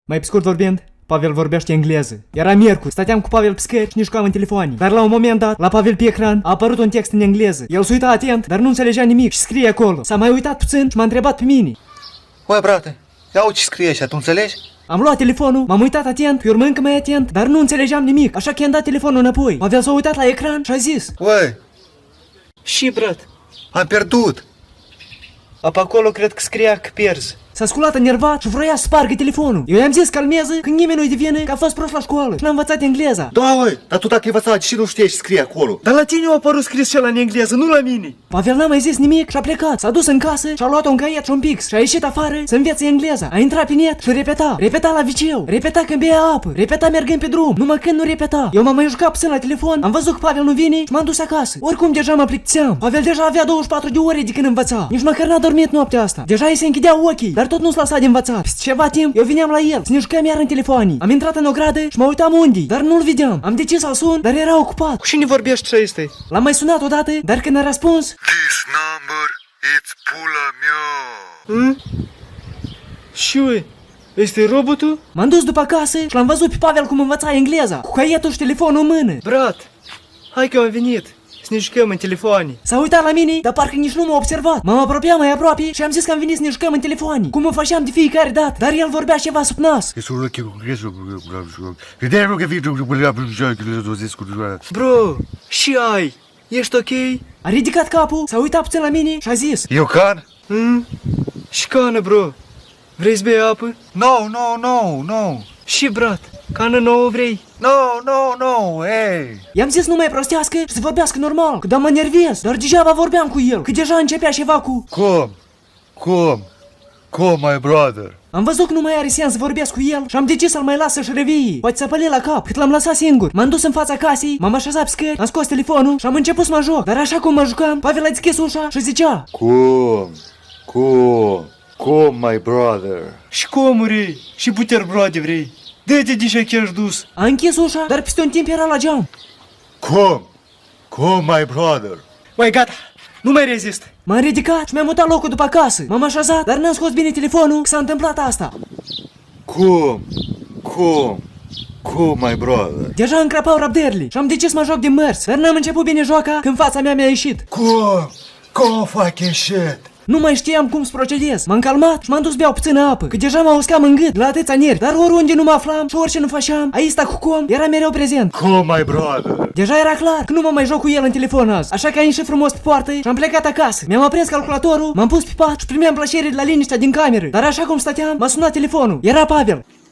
Mai pe scurt vorbind, Pavel vorbește engleză. Era miercuri, stăteam cu Pavel pe Skype și ne jucam în telefoane. Dar la un moment dat, la Pavel pe ecran, a apărut un text în engleză. El s-a uitat atent, dar nu înțelegea nimic și scrie acolo. S-a mai uitat puțin și m-a întrebat pe mine. Oi, brate, ia ce scrie și tu înțelegi? Am luat telefonul, m-am uitat atent, pe urmă încă mai atent, dar nu înțelegeam nimic, așa că i-am dat telefonul înapoi. Pavel s-a uitat la ecran și a zis: Oi, Și brat, am pierdut. pe acolo cred că scria că pierzi. S-a sculat enervat și vroia să spargă telefonul. Eu i-am zis calmează că nimeni nu-i devine că a fost prost la școală și n-a învățat engleza. Da, oi, dar tu dacă ai învățat și nu știi ce scrie acolo. Dar la tine a apărut scris și ăla în engleză, nu la mine. Pavel n-a mai zis nimic și a plecat. S-a dus în casă și a luat un caiet și un pix și a ieșit afară să învețe engleza. A intrat pe net și repeta la viceu, repeta când bea apă, repeta mergând pe drum, numai când nu repeta. Eu m-am mai jucat puțin la telefon, am văzut că Pavel nu vine și m-am dus acasă. Oricum deja mă plictiseam. Pavel deja avea 24 de ore de când învăța. Nici măcar n-a dormit noaptea asta. Deja îi se închidea ochii, dar tot nu-s lăsa de învățat. Peste ceva timp, eu vineam la el, să ne jucăm iar în telefoane. Am intrat în ogradă și mă uitam unde, dar nu-l vedeam. Am decis să-l sun, dar era ocupat. Cu cine vorbești ce este? L-am mai sunat odată, dar când a răspuns, This number, it's pula mea. Și este robotul? m-am dus după casă și l-am văzut pe Pavel cum învăța engleza, cu caietul și telefonul în mână. Brat, hai că am venit să ne jucăm în telefoane. S-a uitat la mine, dar parcă nici nu m-a observat. M-am apropiat mai aproape și am zis că am venit să ne jucăm în telefoane, cum o făceam de fiecare dată, dar el vorbea ceva sub nas. Bro, și ai, ești ok? A ridicat capul, s-a uitat puțin la mine și a zis: Eu can? Și cană, bro. Vrei să bei apă? No. Și brat, cană nouă vrei? No, hey. I-am zis nu mai prostească și să vorbească normal, că da mă nerviez, dar degeaba vorbeam cu el, că deja începea ceva cu... Come, my brother. Am văzut că nu mai are sens să vorbesc cu el și am decis să-l mai las să-și revie. Poate să păli la cap, cât l-am lăsat singur. M-am dus în fața casei, m-am așezat pe scări, am scos telefonul și am început să mă joc. Dar așa cum mă jucam, Pavel a deschis ușa și zicea: Come, my brother. Și comuri, și buterbrode vrei? Dă-te de ce chiar dus. A închis ușa, dar peste un timp era la geam. Come, my brother. Băi, gata, nu mai rezist. M-am ridicat și mi-am mutat locul după casă. M-am așezat, dar n-am scos bine telefonul că s-a întâmplat asta. Come, my brother. Deja încrapau răbdările și am decis să mă joc din mers, dar n-am început bine joaca când fața mea mi-a ieșit. Come fucking shit. Nu mai știam cum să procedez. M-am calmat și m-am dus beau puțină apă, că deja mă uscam în gât la atâția nervi. Dar oriunde nu mă aflam și orice nu făceam, aici sta cu com era mereu prezent. Come, my brother. Deja era clar că nu mă mai joc cu el în telefon azi, așa că am ieșit frumos pe poartă și am plecat acasă. Mi-am aprins calculatorul, m-am pus pe pat și primeam plăcere de la liniștea din cameră. Dar așa cum stăteam, m-a sunat telefonul. Era Pavel.